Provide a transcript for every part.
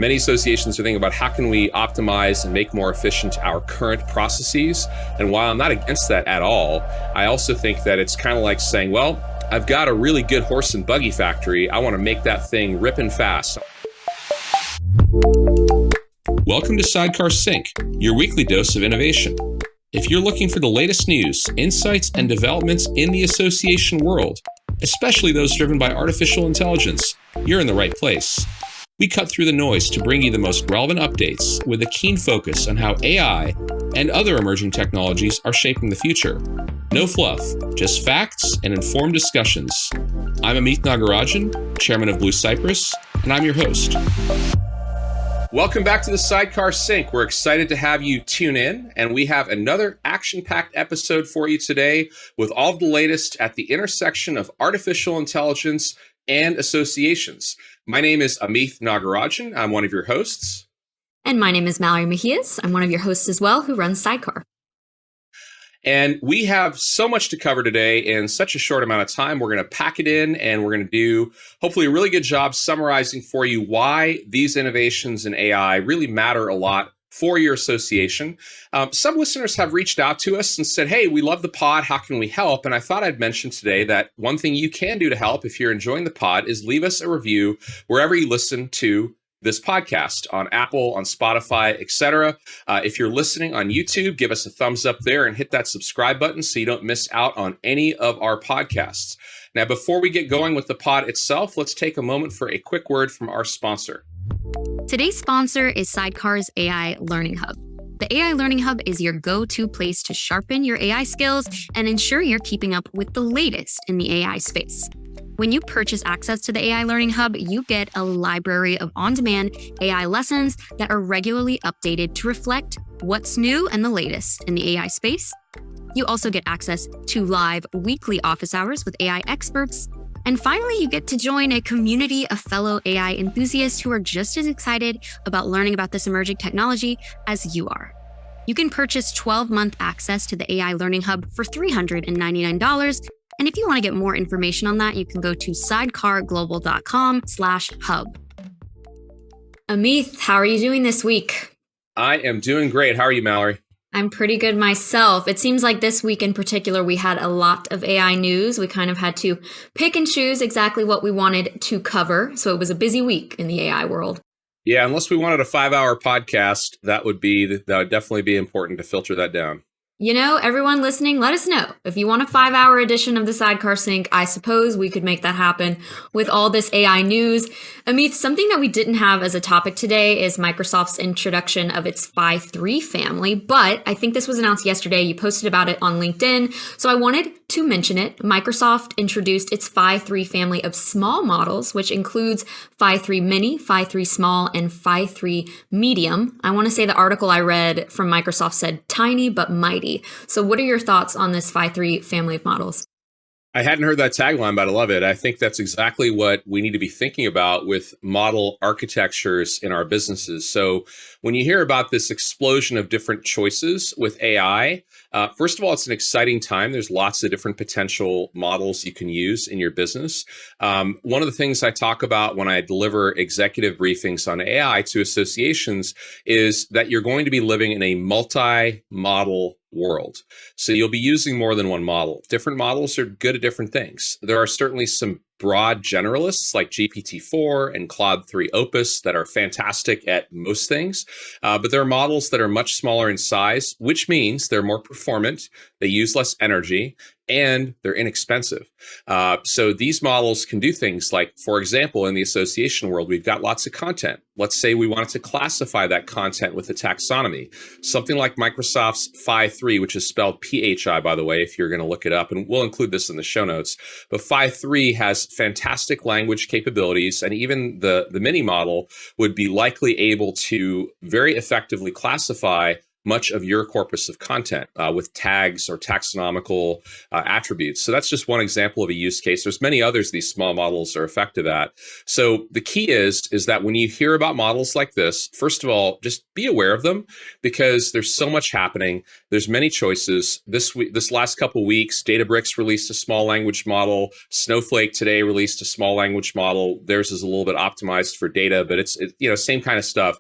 Many associations are thinking about how can we optimize and make more efficient our current processes. And while I'm not against that at all, I also think that it's kind of like saying, well, I've got a really good horse and buggy factory. I want to make that thing ripping fast. Welcome to Sidecar Sync, your weekly dose of innovation. If you're looking for the latest news, insights, and developments in the association world, especially those driven by artificial intelligence, you're in the right place. We cut through the noise to bring you the most relevant updates with a keen focus on how AI and other emerging technologies are shaping the future. No fluff, just facts and informed discussions. I'm Amith Nagarajan, chairman of Blue Cypress, and I'm your host. Welcome back to the Sidecar Sync. We're excited to have you tune in, and we have another action-packed episode for you today with all of the latest at the intersection of artificial intelligence and associations. My name is Amith Nagarajan. I'm one of your hosts. And my name is Mallory Mejias. I'm one of your hosts as well, who runs Sidecar. And we have so much to cover today in such a short amount of time. We're going to pack it in, and we're going to do, hopefully, a really good job summarizing for you why these innovations in AI really matter a lot for your association. Some listeners have reached out to us and said, hey, we love the pod. How can we help? And I thought I'd mention today that one thing you can do to help if you're enjoying the pod is leave us a review wherever you listen to this podcast, on Apple, on Spotify, etc. If you're listening on YouTube, give us a thumbs up there and hit that subscribe button so you don't miss out on any of our podcasts. Now, before we get going with the pod itself, let's take a moment for a quick word from our sponsor. Today's sponsor is Sidecar's AI Learning Hub. The AI Learning Hub is your go-to place to sharpen your AI skills and ensure you're keeping up with the latest in the AI space. When you purchase access to the AI Learning Hub, you get a library of on-demand AI lessons that are regularly updated to reflect what's new and the latest in the AI space. You also get access to live weekly office hours with AI experts. And finally, you get to join a community of fellow AI enthusiasts who are just as excited about learning about this emerging technology as you are. You can purchase 12-month access to the AI Learning Hub for $399. And if you want to get more information on that, you can go to sidecarglobal.com/hub. Amith, how are you doing this week? I am doing great. How are you, Mallory? I'm pretty good myself. It seems like this week in particular, we had a lot of AI news. We kind of had to pick and choose exactly what we wanted to cover. So it was a busy week in the AI world. Yeah, unless we wanted a 5-hour podcast, that would definitely be important to filter that down. You know, everyone listening, let us know. If you want a 5-hour edition of the Sidecar Sync, I suppose we could make that happen with all this AI news. Amith, something that we didn't have as a topic today is Microsoft's introduction of its Phi 3 family, but I think this was announced yesterday. You posted about it on LinkedIn, so I wanted to mention it. Microsoft introduced its Phi 3 family of small models, which includes Phi 3 Mini, Phi 3 Small, and Phi 3 Medium. I want to say the article I read from Microsoft said tiny but mighty. So what are your thoughts on this Phi 3 family of models? I hadn't heard that tagline, but I love it. I think that's exactly what we need to be thinking about with model architectures in our businesses. So when you hear about this explosion of different choices with AI, first of all, it's an exciting time. There's lots of different potential models you can use in your business. One of the things I talk about when I deliver executive briefings on AI to associations is that you're going to be living in a multi-model world. So you'll be using more than one model. Different models are good at different things. There are certainly some broad generalists like GPT-4 and Claude 3 Opus that are fantastic at most things. But there are models that are much smaller in size, which means they're more performant, they use less energy, and they're inexpensive. So these models can do things like, for example, in the association world, we've got lots of content. Let's say we wanted to classify that content with a taxonomy. Something like Microsoft's Phi 3, which is spelled PHI, by the way, if you're going to look it up, and we'll include this in the show notes. But Phi 3 has fantastic language capabilities, and even the mini model would be likely able to very effectively classify much of your corpus of content with tags or taxonomical attributes. So that's just one example of a use case. There's many others these small models are effective at. So the key is that when you hear about models like this, first of all, just be aware of them because there's so much happening. There's many choices. This last couple weeks, Databricks released a small language model. Snowflake today released a small language model. Theirs is a little bit optimized for data, but it's same kind of stuff.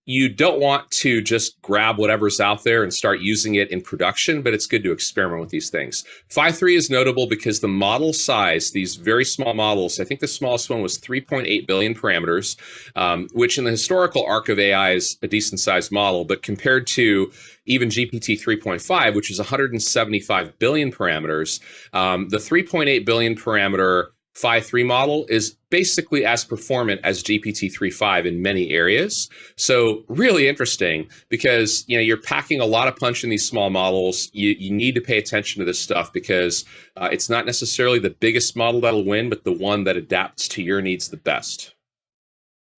You don't want to just grab whatever's out there and start using it in production, but it's good to experiment with these things. 5.3 is notable because the model size, these very small models, I think the smallest one was 3.8 billion parameters, which in the historical arc of AI is a decent sized model, but compared to even GPT 3.5, which is 175 billion parameters, the 3.8 billion parameter 5.3 model is basically as performant as GPT 3.5 in many areas. So really interesting because you're packing a lot of punch in these small models. You need to pay attention to this stuff because it's not necessarily the biggest model that'll win, but the one that adapts to your needs the best.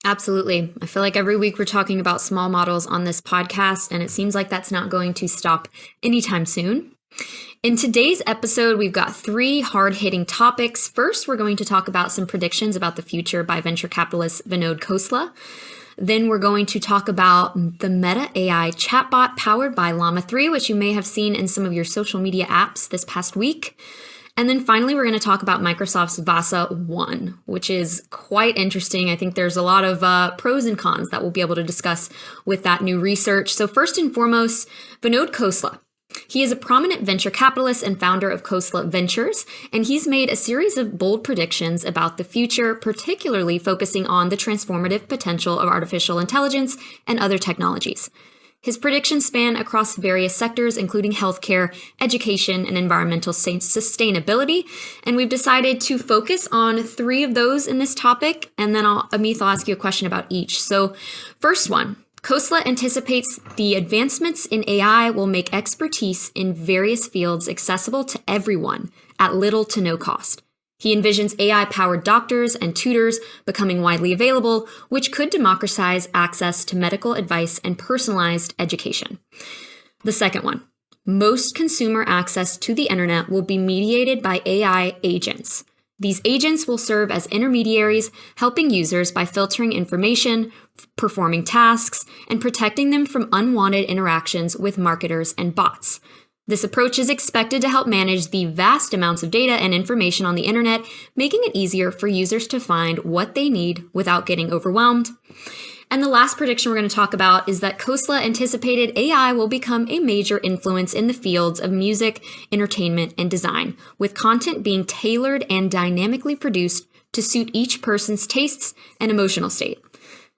Absolutely. I feel like every week we're talking about small models on this podcast, and it seems like that's not going to stop anytime soon. In today's episode, we've got 3 hard-hitting topics. First, we're going to talk about some predictions about the future by venture capitalist Vinod Khosla. Then we're going to talk about the Meta AI chatbot powered by Llama 3, which you may have seen in some of your social media apps this past week. And then finally, we're going to talk about Microsoft's VASA-1, which is quite interesting. I think there's a lot of pros and cons that we'll be able to discuss with that new research. So first and foremost, Vinod Khosla. He is a prominent venture capitalist and founder of Khosla Ventures, and he's made a series of bold predictions about the future, particularly focusing on the transformative potential of artificial intelligence and other technologies. His predictions span across various sectors, including healthcare, education, and environmental sustainability, and we've decided to focus on 3 of those in this topic, and then Amith, I'll ask you a question about each. So first one. Khosla anticipates the advancements in AI will make expertise in various fields accessible to everyone at little to no cost. He envisions AI-powered doctors and tutors becoming widely available, which could democratize access to medical advice and personalized education. The second one, most consumer access to the internet will be mediated by AI agents. These agents will serve as intermediaries, helping users by filtering information, performing tasks, and protecting them from unwanted interactions with marketers and bots. This approach is expected to help manage the vast amounts of data and information on the internet, making it easier for users to find what they need without getting overwhelmed. And the last prediction we're going to talk about is that Khosla anticipated AI will become a major influence in the fields of music, entertainment, and design, with content being tailored and dynamically produced to suit each person's tastes and emotional state.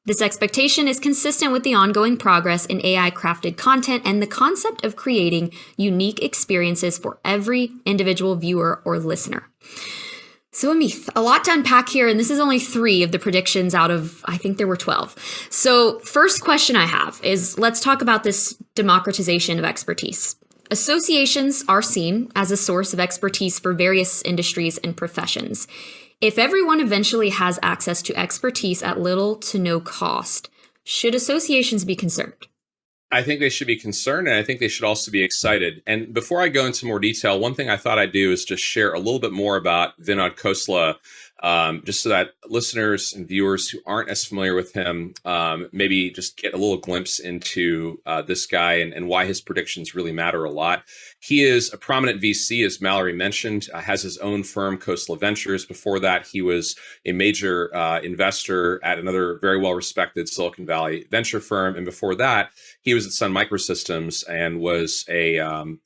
This expectation is consistent with the ongoing progress in AI-crafted content and the concept of creating unique experiences for every individual viewer or listener. So Amith, a lot to unpack here, and this is only 3 of the predictions out of, I think there were 12. So first question I have is, let's talk about this democratization of expertise. Associations are seen as a source of expertise for various industries and professions. If everyone eventually has access to expertise at little to no cost, should associations be concerned? I think they should be concerned, and I think they should also be excited. And before I go into more detail, one thing I thought I'd do is just share a little bit more about Vinod Khosla, just so that listeners and viewers who aren't as familiar with him maybe just get a little glimpse into this guy and why his predictions really matter a lot. He is a prominent VC, as Mallory mentioned, has his own firm, Khosla Ventures. Before that, he was a major investor at another very well-respected Silicon Valley venture firm. And before that, he was at Sun Microsystems and was an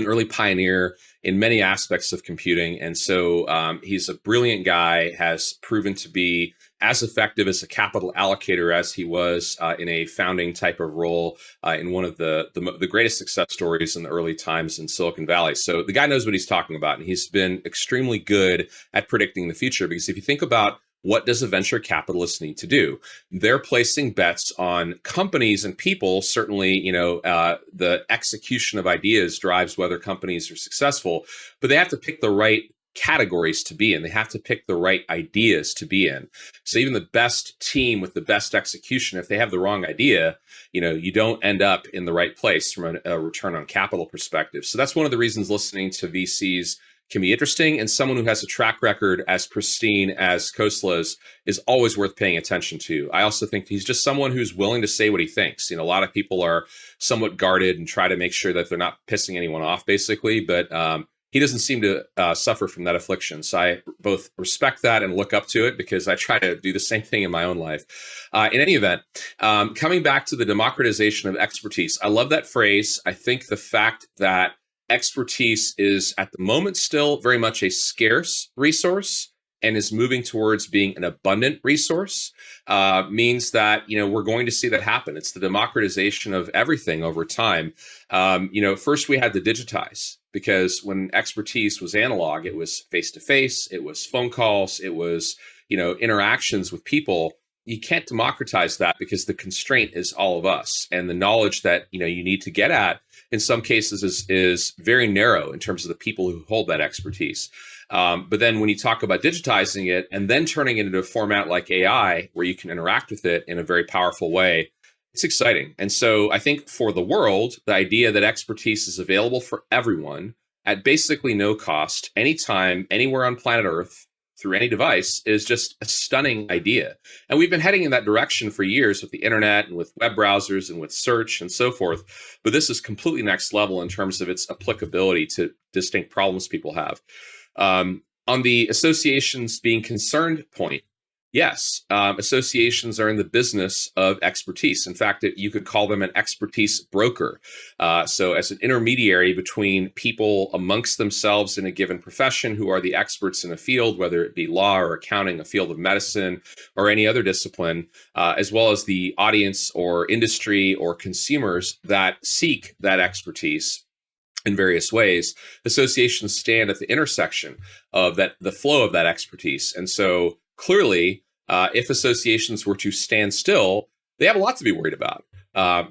early pioneer in many aspects of computing. And so he's a brilliant guy, has proven to be as effective as a capital allocator as he was in a founding type of role in one of the greatest success stories in the early times in Silicon Valley. So the guy knows what he's talking about, and he's been extremely good at predicting the future. Because if you think about what does a venture capitalist need to do? They're placing bets on companies and people. Certainly, the execution of ideas drives whether companies are successful, but they have to pick the right categories to be in. They have to pick the right ideas to be in. So even the best team with the best execution, if they have the wrong idea, you don't end up in the right place from a return on capital perspective. So that's one of the reasons listening to VCs can be interesting, and someone who has a track record as pristine as Khosla's is always worth paying attention to. I also think he's just someone who's willing to say what he thinks. A lot of people are somewhat guarded and try to make sure that they're not pissing anyone off, basically, but he doesn't seem to suffer from that affliction. So I both respect that and look up to it, because I try to do the same thing in my own life. In any event, coming back to the democratization of expertise, I love that phrase. I think the fact that expertise is at the moment still very much a scarce resource and is moving towards being an abundant resource means that, we're going to see that happen. It's the democratization of everything over time. First we had to digitize, because when expertise was analog, it was face-to-face, it was phone calls, it was, interactions with people. You can't democratize that, because the constraint is all of us, and the knowledge that you need to get at in some cases is very narrow in terms of the people who hold that expertise. But then when you talk about digitizing it and then turning it into a format like AI, where you can interact with it in a very powerful way, it's exciting. And so I think for the world, the idea that expertise is available for everyone at basically no cost, anytime, anywhere on planet Earth, through any device, is just a stunning idea. And we've been heading in that direction for years with the internet and with web browsers and with search and so forth. But this is completely next level in terms of its applicability to distinct problems people have. On the associations being concerned point, yes, associations are in the business of expertise. In fact, you could call them an expertise broker. So as an intermediary between people amongst themselves in a given profession who are the experts in a field, whether it be law or accounting, a field of medicine, or any other discipline, as well as the audience or industry or consumers that seek that expertise in various ways, associations stand at the intersection of the flow of that expertise. And so clearly, if associations were to stand still, they have a lot to be worried about.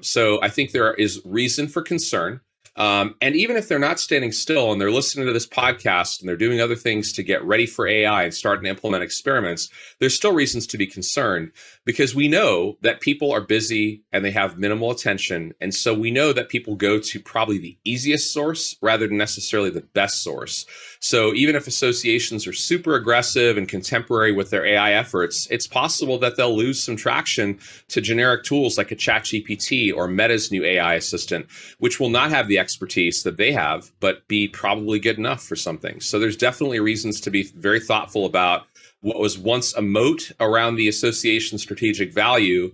So I think there is reason for concern. And even if they're not standing still and they're listening to this podcast and they're doing other things to get ready for AI and starting to implement experiments, there's still reasons to be concerned, because we know that people are busy and they have minimal attention. And so we know that people go to probably the easiest source rather than necessarily the best source. So even if associations are super aggressive and contemporary with their AI efforts, it's possible that they'll lose some traction to generic tools like a ChatGPT or Meta's new AI assistant, which will not have the expertise that they have, but be probably good enough for something. So there's definitely reasons to be very thoughtful about what was once a moat around the association's strategic value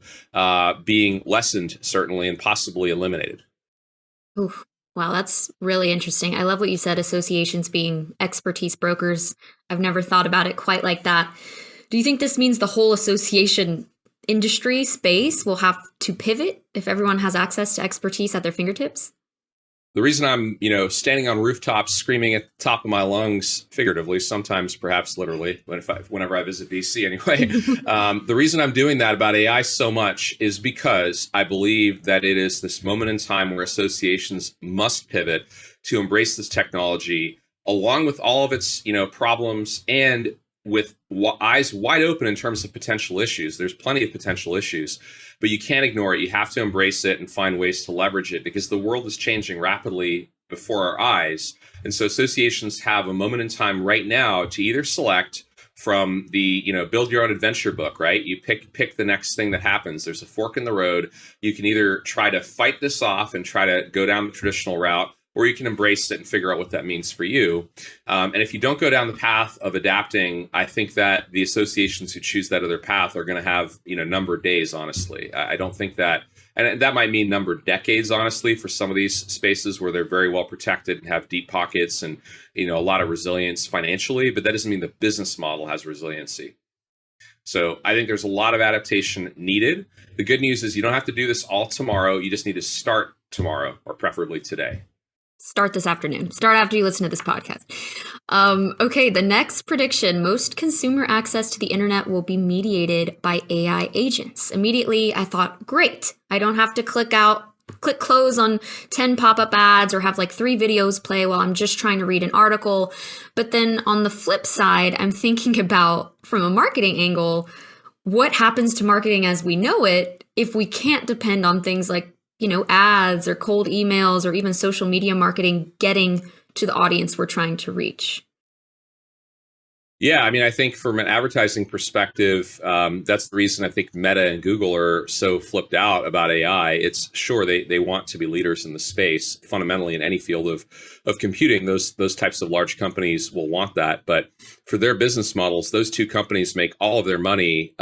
being lessened, certainly, and possibly eliminated. Oof. Wow, that's really interesting. I love what you said, associations being expertise brokers. I've never thought about it quite like that. Do you think this means the whole association industry space will have to pivot if everyone has access to expertise at their fingertips? The reason I'm, standing on rooftops screaming at the top of my lungs, figuratively, sometimes perhaps literally, whenever I visit VC anyway, the reason I'm doing that about AI so much is because I believe that it is this moment in time where associations must pivot to embrace this technology, along with all of its, problems, and with eyes wide open in terms of potential issues. There's plenty of potential issues, but you can't ignore it. You have to embrace it and find ways to leverage it, because the world is changing rapidly before our eyes. And so associations have a moment in time right now to either select from the, build your own adventure book, right? You pick the next thing that happens. There's a fork in the road. You can either try to fight this off and try to go down the traditional route, or you can embrace it and figure out what that means for you. And if you don't go down the path of adapting, I think that the associations who choose that other path are going to have, numbered days, honestly. I don't think that, and that might mean numbered decades, honestly, for some of these spaces where they're very well protected and have deep pockets and, a lot of resilience financially, but that doesn't mean the business model has resiliency. So I think there's a lot of adaptation needed. The good news is you don't have to do this all tomorrow. You just need to start tomorrow, or preferably today. Start this afternoon. Start after you listen to this podcast. Okay, the next prediction, most consumer access to the internet will be mediated by AI agents. Immediately, I thought, great. I don't have to click out click close on 10 pop-up ads or have like 3 videos play while I'm just trying to read an article. But then on the flip side, I'm thinking about, from a marketing angle, what happens to marketing as we know it if we can't depend on things like, ads or cold emails or even social media marketing getting to the audience we're trying to reach? Yeah, I mean, I think from an advertising perspective, that's the reason I think Meta and Google are so flipped out about AI. It's sure they want to be leaders in the space. Fundamentally, in any field of computing, those types of large companies will want that. But for their business models, those two companies make all of their money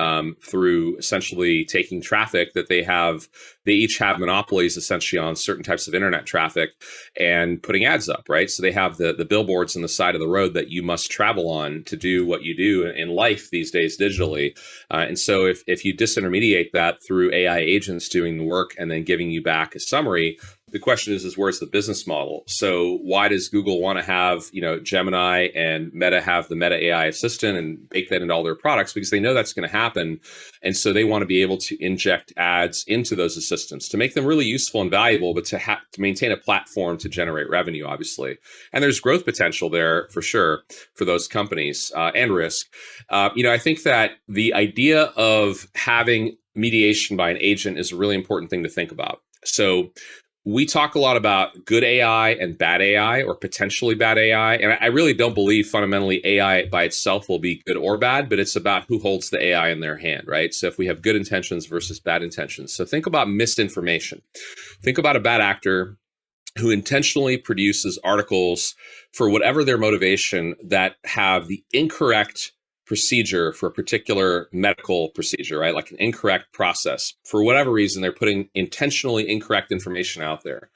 through essentially taking traffic that they have. They each have monopolies essentially on certain types of internet traffic and putting ads up, right? So they have the billboards on the side of the road that you must travel on to do what you do in life these days digitally. And so if you disintermediate that through AI agents doing the work and then giving you back a summary, the question is where's the business model? So why does Google want to have, Gemini and Meta have the Meta AI assistant and bake that into all their products? Because they know that's going to happen. And so they want to be able to inject ads into those assistants to make them really useful and valuable, but to maintain a platform to generate revenue, obviously. And there's growth potential there for sure for those companies and risk. I think that the idea of having mediation by an agent is a really important thing to think about. So we talk a lot about good AI and bad AI or potentially bad AI. And I really don't believe fundamentally AI by itself will be good or bad, but it's about who holds the AI in their hand, right? So if we have good intentions versus bad intentions. So think about misinformation. Think about a bad actor who intentionally produces articles for whatever their motivation that have the incorrect procedure for a particular medical procedure, right? Like an incorrect process. For whatever reason, they're putting intentionally incorrect information out there.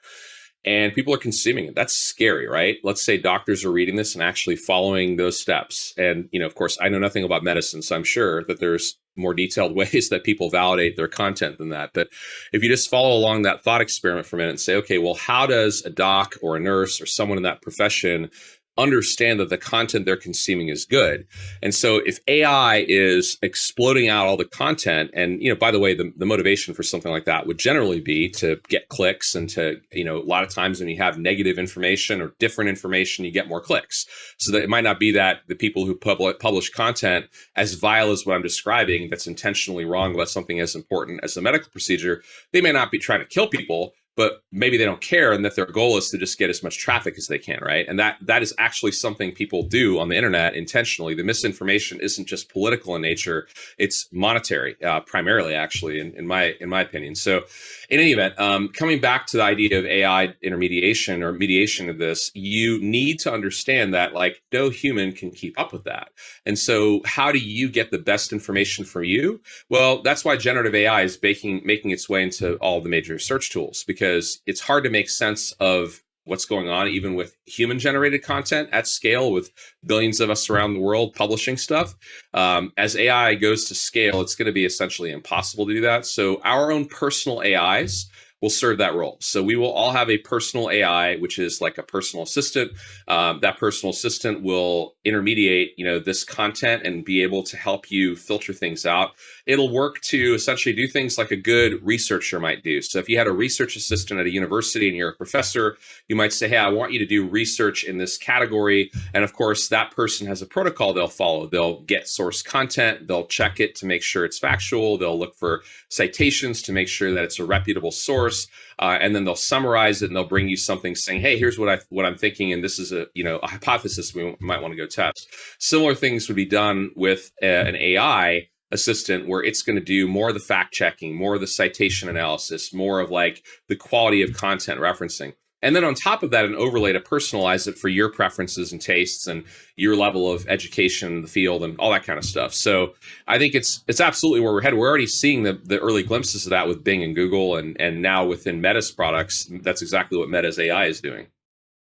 And people are consuming it. That's scary, right? Let's say doctors are reading this and actually following those steps. And, of course, I know nothing about medicine, so I'm sure that there's more detailed ways that people validate their content than that. But if you just follow along that thought experiment for a minute and say, okay, well, how does a doc or a nurse or someone in that profession understand that the content they're consuming is good? And so if AI is exploding out all the content, and, by the way, the motivation for something like that would generally be to get clicks and to, a lot of times when you have negative information or different information, you get more clicks. So that it might not be that the people who publish content as vile as what I'm describing, that's intentionally wrong about something as important as a medical procedure, they may not be trying to kill people, but maybe they don't care, and that their goal is to just get as much traffic as they can, right? And that is actually something people do on the internet intentionally. The misinformation isn't just political in nature; it's monetary, primarily, actually, in my opinion. So, in any event, coming back to the idea of AI intermediation or mediation of this, you need to understand that no human can keep up with that. And so, how do you get the best information for you? Well, that's why generative AI is making its way into all the major search tools, because it's hard to make sense of what's going on, even with human generated content at scale, with billions of us around the world publishing stuff. As AI goes to scale, it's going to be essentially impossible to do that. So our own personal AIs will serve that role. So we will all have a personal AI, which is like a personal assistant. That personal assistant will intermediate, this content and be able to help you filter things out. It'll work to essentially do things like a good researcher might do. So if you had a research assistant at a university and you're a professor, you might say, hey, I want you to do research in this category. And of course, that person has a protocol they'll follow. They'll get source content. They'll check it to make sure it's factual. They'll look for citations to make sure that it's a reputable source. And then they'll summarize it and they'll bring you something saying, hey, here's what I'm thinking. And this is a hypothesis we might want to go test. Similar things would be done with an AI assistant, where it's going to do more of the fact checking, more of the citation analysis, more of the quality of content referencing. And then on top of that, an overlay to personalize it for your preferences and tastes and your level of education in the field and all that kind of stuff. So I think it's absolutely where we're headed. We're already seeing the early glimpses of that with Bing and Google, and now within Meta's products, that's exactly what Meta's AI is doing.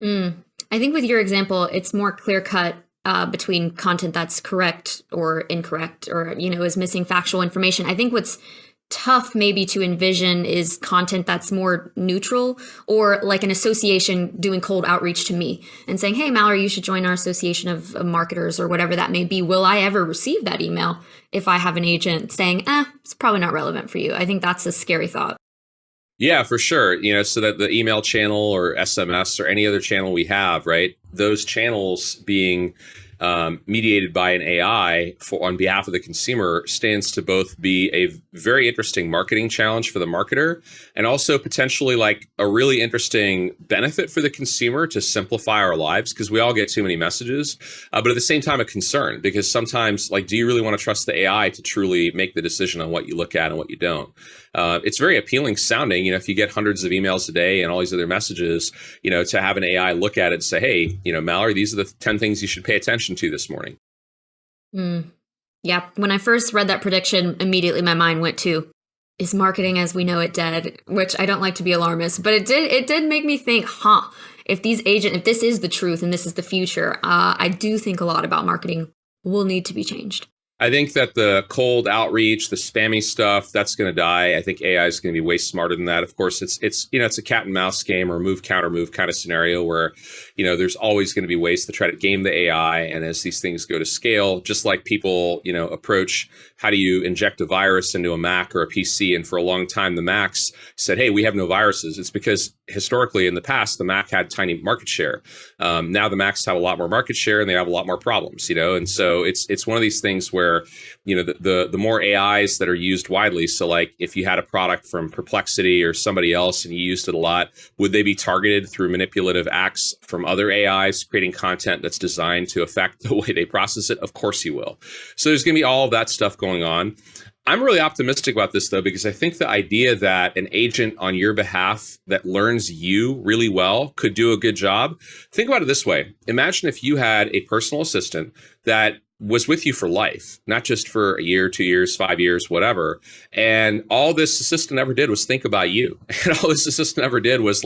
I think with your example, it's more clear cut between content that's correct or incorrect, or is missing factual information. I think what's tough maybe to envision is content that's more neutral, or like an association doing cold outreach to me and saying, hey, Mallory, you should join our association of marketers, or whatever that may be. Will I ever receive that email if I have an agent saying, it's probably not relevant for you? I think that's a scary thought. Yeah, for sure. So that the email channel or SMS or any other channel we have, right? Those channels being mediated by an AI on behalf of the consumer stands to both be a very interesting marketing challenge for the marketer and also potentially like a really interesting benefit for the consumer to simplify our lives because we all get too many messages, but at the same time a concern because sometimes like, do you really want to trust the AI to truly make the decision on what you look at and what you don't? It's very appealing sounding, if you get hundreds of emails a day and all these other messages, to have an AI look at it and say, hey, Mallory, these are the 10 things you should pay attention to this morning. Yeah. When I first read that prediction, immediately my mind went to, is marketing as we know it dead? Which I don't like to be alarmist, but it did make me think, if this is the truth and this is the future, I do think a lot about marketing will need to be changed. I think that the cold outreach, the spammy stuff, that's going to die. I think AI is going to be way smarter than that. Of course, it's a cat and mouse game or move counter move kind of scenario where, there's always going to be ways to try to game the AI. And as these things go to scale, just like people, approach how do you inject a virus into a Mac or a PC? And for a long time, the Macs said, hey, we have no viruses. It's because historically in the past, the Mac had tiny market share. Now the Macs have a lot more market share and they have a lot more problems, and so it's one of these things where, the more AIs that are used widely. So like if you had a product from Perplexity or somebody else and you used it a lot, would they be targeted through manipulative acts from other AIs creating content that's designed to affect the way they process it? Of course you will. So there's going to be all of that stuff going on. I'm really optimistic about this, though, because I think the idea that an agent on your behalf that learns you really well could do a good job. Think about it this way. Imagine if you had a personal assistant that was with you for life, not just for a year, 2 years, 5 years, whatever. And all this assistant ever did was think about you. And all this assistant ever did was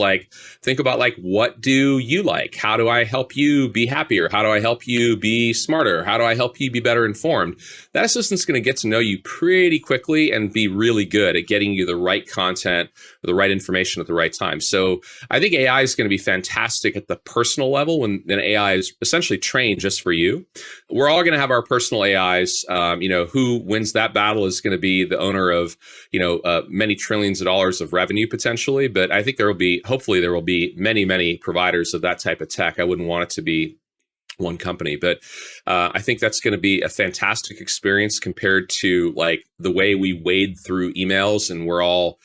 think about what do you like? How do I help you be happier? How do I help you be smarter? How do I help you be better informed? That assistant's going to get to know you pretty quickly and be really good at getting you the right content, or the right information at the right time. So I think AI is going to be fantastic at the personal level when an AI is essentially trained just for you. We're all going to have our personal AIs. Who wins that battle is going to be the owner of, many trillions of dollars of revenue potentially. But I think hopefully there will be many, many providers of that type of tech. I wouldn't want it to be one company, but I think that's going to be a fantastic experience compared to the way we wade through emails and we're all,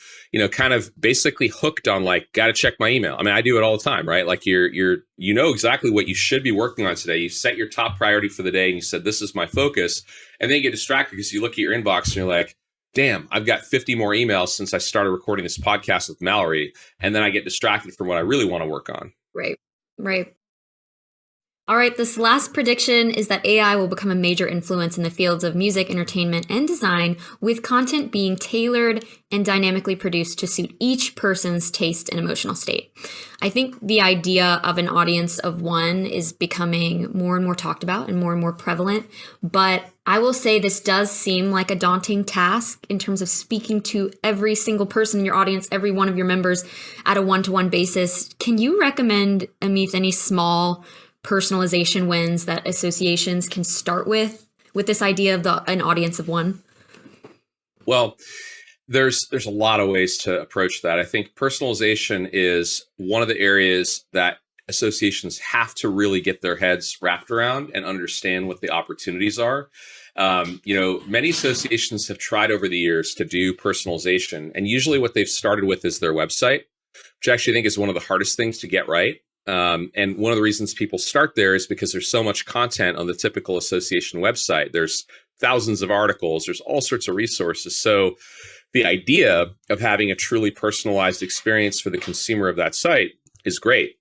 kind of basically hooked on got to check my email. I mean, I do it all the time, right? You're exactly what you should be working on today. You set your top priority for the day and you said, this is my focus. And then you get distracted because you look at your inbox and you're like, damn, I've got 50 more emails since I started recording this podcast with Mallory. And then I get distracted from what I really want to work on. Right. All right, this last prediction is that AI will become a major influence in the fields of music, entertainment, and design, with content being tailored and dynamically produced to suit each person's taste and emotional state. I think the idea of an audience of one is becoming more and more talked about and more prevalent, but I will say this does seem like a daunting task in terms of speaking to every single person in your audience, every one of your members at a one-to-one basis. Can you recommend, Amith, any small personalization wins that associations can start with this idea of an audience of one? Well, there's a lot of ways to approach that. I think personalization is one of the areas that associations have to really get their heads wrapped around and understand what the opportunities are. Many associations have tried over the years to do personalization, and usually what they've started with is their website, which I actually think is one of the hardest things to get right. And one of the reasons people start there is because there's so much content on the typical association website. There's thousands of articles, there's all sorts of resources. So the idea of having a truly personalized experience for the consumer of that site is great,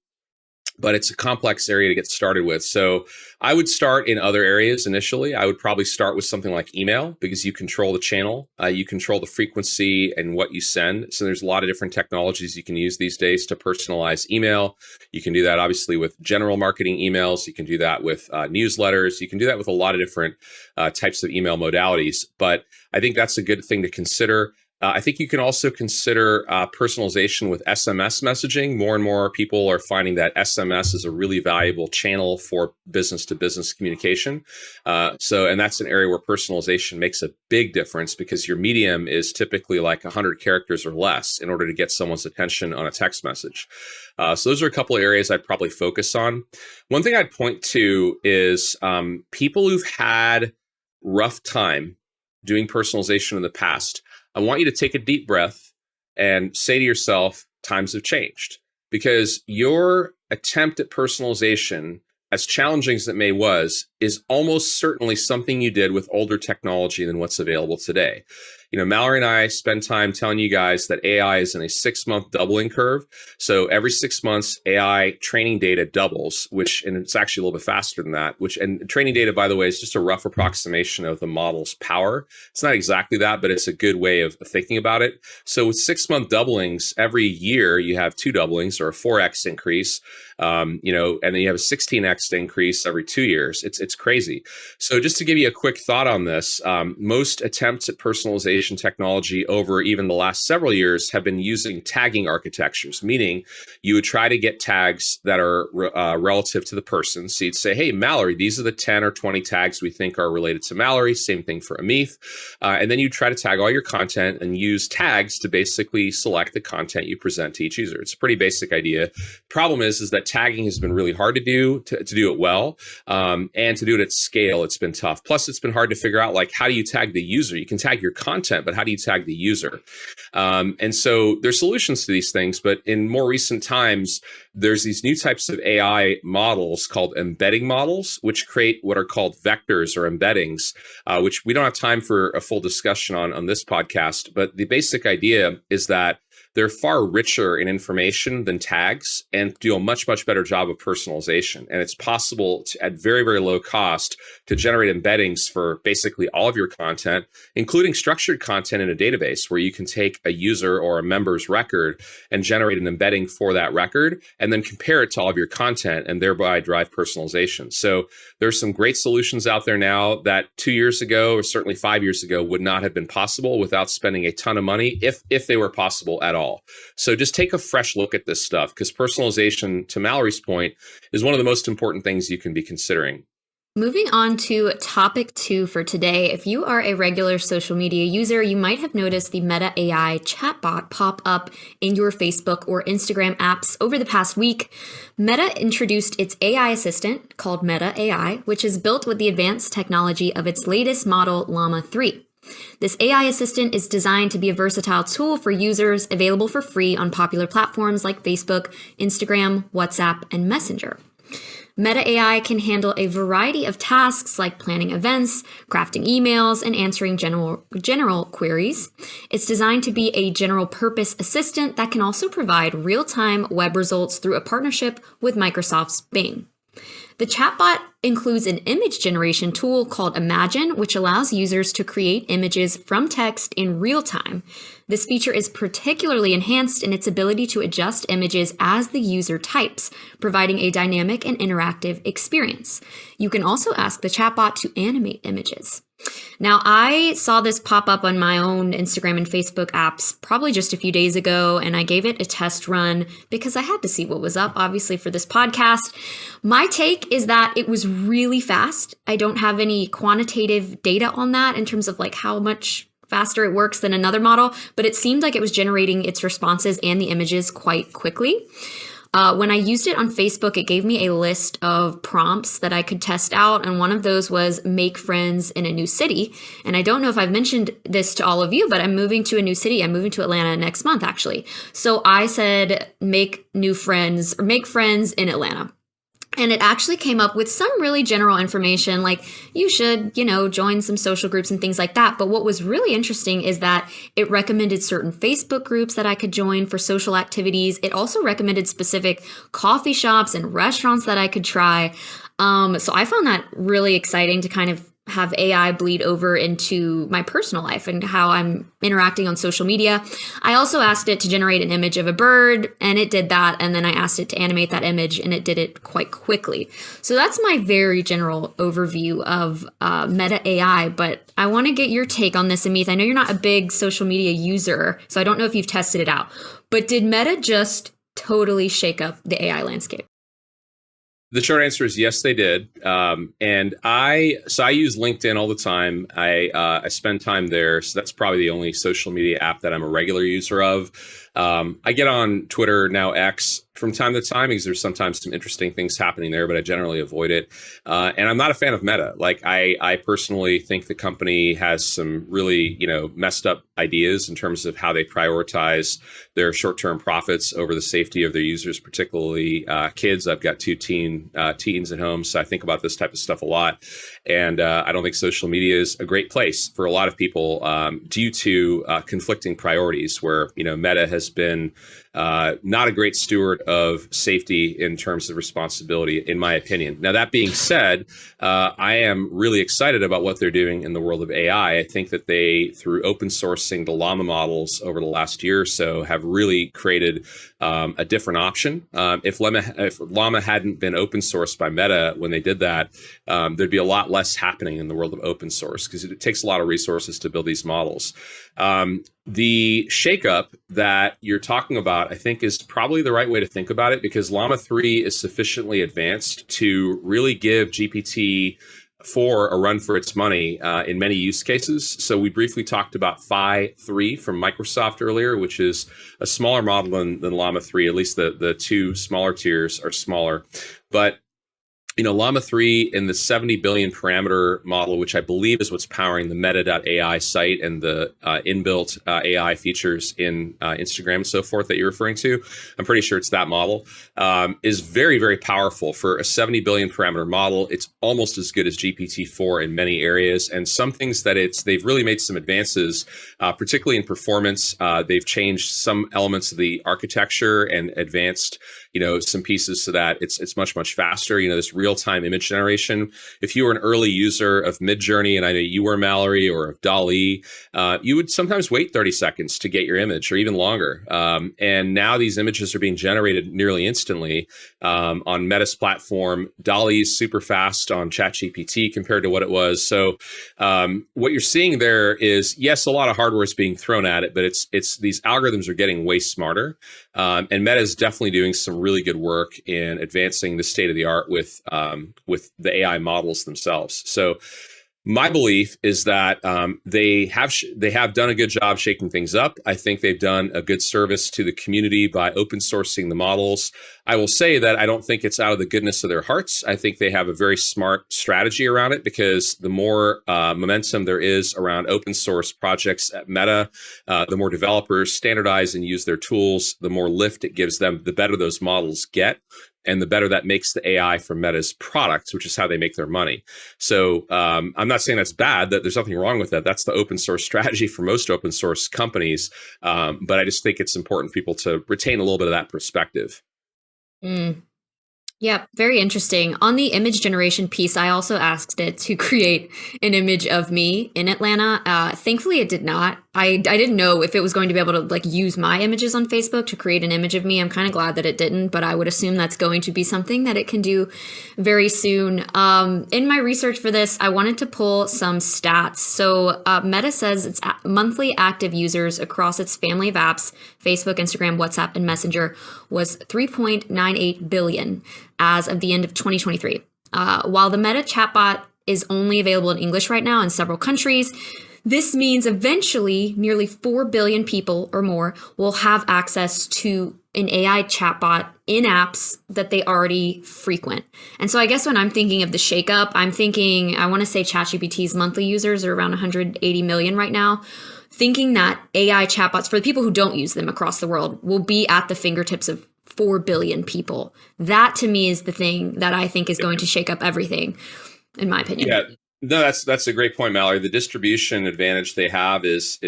but it's a complex area to get started with. So I would start in other areas initially. I would probably start with something like email because you control the channel, you control the frequency and what you send. So there's a lot of different technologies you can use these days to personalize email. You can do that obviously with general marketing emails. You can do that with newsletters. You can do that with a lot of different types of email modalities. But I think that's a good thing to consider. I think you can also consider personalization with SMS messaging. More and more people are finding that SMS is a really valuable channel for business to business communication. And that's an area where personalization makes a big difference because your medium is typically like 100 characters or less in order to get someone's attention on a text message. So those are a couple of areas I'd probably focus on. One thing I'd point to is people who've had rough time doing personalization in the past. I want you to take a deep breath and say to yourself, times have changed, because your attempt at personalization, as challenging as it may was, is almost certainly something you did with older technology than what's available today. Mallory and I spend time telling you guys that AI is in a 6-month doubling curve. So every 6 months, AI training data doubles, and it's actually a little bit faster than that, and training data, by the way, is just a rough approximation of the model's power. It's not exactly that, but it's a good way of thinking about it. So with 6-month doublings, every year you have 2 doublings or a 4x increase, and then you have a 16x increase every 2 years. It's crazy. So just to give you a quick thought on this, most attempts at personalization technology over even the last several years have been using tagging architectures, meaning you would try to get tags that are relative to the person. So you'd say, hey, Mallory, these are the 10 or 20 tags we think are related to Mallory. Same thing for Amith. And then you try to tag all your content and use tags to basically select the content you present to each user. It's a pretty basic idea. Problem is that tagging has been really hard to do it well. And to do it at scale, it's been tough. Plus, it's been hard to figure out, how do you tag the user? You can tag your content, but how do you tag the user? And so there's solutions to these things, but in more recent times, there's these new types of AI models called embedding models, which create what are called vectors or embeddings, which we don't have time for a full discussion on this podcast. But the basic idea is that they're far richer in information than tags and do a much, much better job of personalization. And it's possible to, at very, very low cost, to generate embeddings for basically all of your content, including structured content in a database where you can take a user or a member's record and generate an embedding for that record and then compare it to all of your content and thereby drive personalization. So there's some great solutions out there now that 2 years ago, or certainly 5 years ago, would not have been possible without spending a ton of money, if they were possible at all. So just take a fresh look at this stuff, because personalization, to Mallory's point, is one of the most important things you can be considering. Moving on to topic 2 for today. If you are a regular social media user, you might have noticed the Meta AI chatbot pop up in your Facebook or Instagram apps over the past week. Meta introduced its AI assistant called Meta AI, which is built with the advanced technology of its latest model, Llama 3. This AI assistant is designed to be a versatile tool for users, available for free on popular platforms like Facebook, Instagram, WhatsApp, and Messenger. Meta AI can handle a variety of tasks like planning events, crafting emails, and answering general queries. It's designed to be a general-purpose assistant that can also provide real-time web results through a partnership with Microsoft's Bing. The chatbot includes an image generation tool called Imagine, which allows users to create images from text in real time. This feature is particularly enhanced in its ability to adjust images as the user types, providing a dynamic and interactive experience. You can also ask the chatbot to animate images. Now, I saw this pop up on my own Instagram and Facebook apps probably just a few days ago, and I gave it a test run because I had to see what was up, obviously, for this podcast. My take is that it was really fast. I don't have any quantitative data on that in terms of how much faster it works than another model, but it seemed like it was generating its responses and the images quite quickly. When I used it on Facebook, it gave me a list of prompts that I could test out, and one of those was make friends in a new city. And I don't know if I've mentioned this to all of you, but I'm moving to a new city. I'm moving to Atlanta next month, actually. So I said, make friends in Atlanta. And it actually came up with some really general information, like you should, join some social groups and things like that. But what was really interesting is that it recommended certain Facebook groups that I could join for social activities. It also recommended specific coffee shops and restaurants that I could try. So I found that really exciting to kind of have AI bleed over into my personal life and how I'm interacting on social media. I also asked it to generate an image of a bird, and it did that. And then I asked it to animate that image, and it did it quite quickly. So that's my very general overview of Meta AI. But I want to get your take on this, Amith. I know you're not a big social media user, so I don't know if you've tested it out. But did Meta just totally shake up the AI landscape? The short answer is yes, they did. And I use LinkedIn all the time. I spend time there, so that's probably the only social media app that I'm a regular user of. I get on Twitter, now X, from time to time because there's sometimes some interesting things happening there, but I generally avoid it. And I'm not a fan of Meta. Like I personally think the company has some really, messed up ideas in terms of how they prioritize their short-term profits over the safety of their users, particularly kids. I've got two teens at home, so I think about this type of stuff a lot. And I don't think social media is a great place for a lot of people due to conflicting priorities where, Meta has been not a great steward of safety in terms of responsibility, in my opinion. Now, that being said, I am really excited about what they're doing in the world of AI. I think that they, through open sourcing the Llama models over the last year or so, have really created a different option. If Llama hadn't been open sourced by Meta when they did that, there'd be a lot less happening in the world of open source because it takes a lot of resources to build these models. The shakeup that you're talking about, I think, is probably the right way to think about it because Llama 3 is sufficiently advanced to really give GPT-4 a run for its money in many use cases. So we briefly talked about Phi 3 from Microsoft earlier, which is a smaller model than Llama 3. At least the two smaller tiers are smaller. But Llama 3 in the 70 billion parameter model, which I believe is what's powering the meta.ai site and the inbuilt AI features in Instagram and so forth that you're referring to, I'm pretty sure it's that model, is very, very powerful for a 70 billion parameter model. It's almost as good as GPT-4 in many areas. And some things that they've really made some advances, particularly in performance. They've changed some elements of the architecture and advanced some pieces so that it's much, much faster. This real-time image generation. If you were an early user of Midjourney, and I know you were, Mallory, or of DALL-E, you would sometimes wait 30 seconds to get your image or even longer. And now these images are being generated nearly instantly on Meta's platform. DALL-E is super fast on ChatGPT compared to what it was. So what you're seeing there is, yes, a lot of hardware is being thrown at it, but it's these algorithms are getting way smarter. And Meta is definitely doing some really good work in advancing the state of the art with the AI models themselves. So my belief is that they have done a good job shaking things up. I think they've done a good service to the community by open sourcing the models. I will say that I don't think it's out of the goodness of their hearts. I think they have a very smart strategy around it because the more momentum there is around open source projects at Meta, the more developers standardize and use their tools, the more lift it gives them, the better those models get. And the better that makes the AI for Meta's products, which is how they make their money. So I'm not saying that's bad, that there's nothing wrong with that. That's the open source strategy for most open source companies. But I just think it's important for people to retain a little bit of that perspective. Yeah, very interesting. On the image generation piece, I also asked it to create an image of me in Atlanta. Thankfully, it did not. I didn't know if it was going to be able to use my images on Facebook to create an image of me. I'm kind of glad that it didn't, but I would assume that's going to be something that it can do very soon. In my research for this, I wanted to pull some stats. So Meta says its monthly active users across its family of apps, Facebook, Instagram, WhatsApp, and Messenger, was 3.98 billion as of the end of 2023. While the Meta chatbot is only available in English right now in several countries, this means eventually nearly 4 billion people or more will have access to an AI chatbot in apps that they already frequent. And so I guess when I'm thinking of the shakeup, I'm thinking, I want to say ChatGPT's monthly users are around 180 million right now. Thinking that AI chatbots, for the people who don't use them across the world, will be at the fingertips of 4 billion people. That to me is the thing that I think is going to shake up everything, in my opinion. Yeah, no, that's a great point, Mallory. The distribution advantage they have is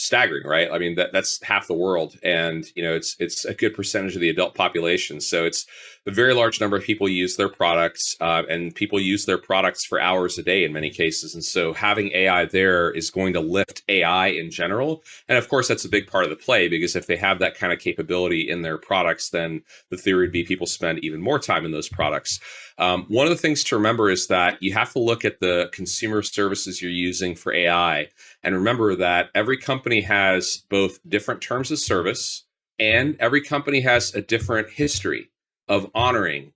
staggering, right? I mean, that's half the world, and it's a good percentage of the adult population. So it's a very large number of people use their products, and people use their products for hours a day in many cases. And so having AI there is going to lift AI in general. And of course, that's a big part of the play, because if they have that kind of capability in their products, then the theory would be people spend even more time in those products. One of the things to remember is that you have to look at the consumer services you're using for AI, and remember that every company has both different terms of service, and every company has a different history of honoring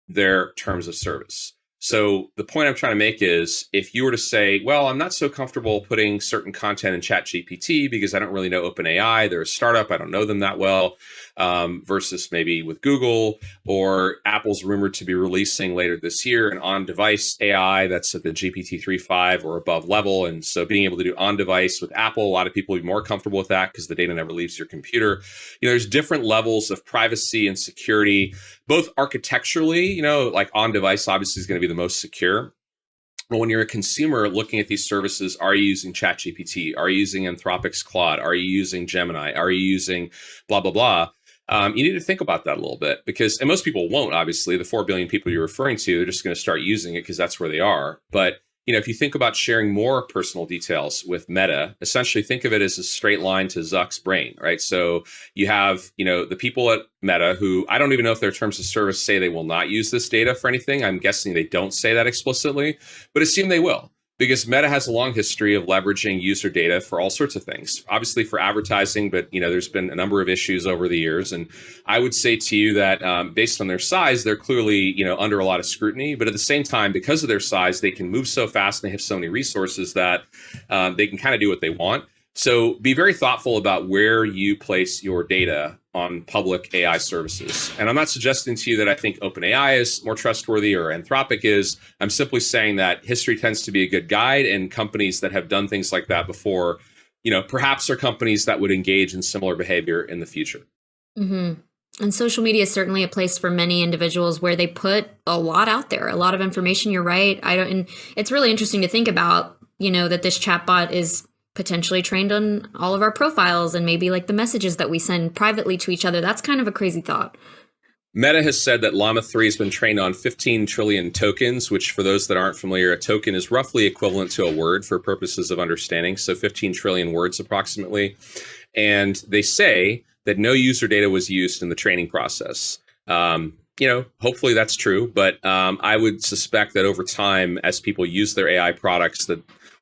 their terms of service. So the point I'm trying to make is, if you were to say, well, I'm not so comfortable putting certain content in ChatGPT because I don't really know OpenAI, they're a startup, I don't know them that well, versus maybe with Google, or Apple's rumored to be releasing later this year an on-device AI that's at the GPT 3.5 or above level. And so being able to do on-device with Apple, a lot of people would be more comfortable with that because the data never leaves your computer. There's different levels of privacy and security, both architecturally, like on-device obviously is going to be the most secure. But when you're a consumer looking at these services, are you using ChatGPT? Are you using Anthropic's Claude? Are you using Gemini? Are you using blah, blah, blah? You need to think about that a little bit, because, and most people won't, obviously, the 4 billion people you're referring to, they're just going to start using it because that's where they are. But if you think about sharing more personal details with Meta, essentially think of it as a straight line to Zuck's brain, right? So you have, the people at Meta who, I don't even know if their terms of service say they will not use this data for anything. I'm guessing they don't say that explicitly, but assume they will, because Meta has a long history of leveraging user data for all sorts of things, obviously for advertising, but there's been a number of issues over the years. And I would say to you that based on their size, they're clearly under a lot of scrutiny, but at the same time, because of their size, they can move so fast and they have so many resources that they can kind of do what they want. So be very thoughtful about where you place your data on public AI services. And I'm not suggesting to you that I think OpenAI is more trustworthy or Anthropic is. I'm simply saying that history tends to be a good guide, and companies that have done things like that before, perhaps are companies that would engage in similar behavior in the future. Mm-hmm. And social media is certainly a place for many individuals where they put a lot out there, a lot of information. You're right. And it's really interesting to think about, that this chatbot is potentially trained on all of our profiles and maybe like the messages that we send privately to each other. That's kind of a crazy thought. Meta has said that Llama 3 has been trained on 15 trillion tokens, which, for those that aren't familiar, a token is roughly equivalent to a word for purposes of understanding. So 15 trillion words approximately. And they say that no user data was used in the training process. Hopefully that's true, but I would suspect that over time, as people use their AI products,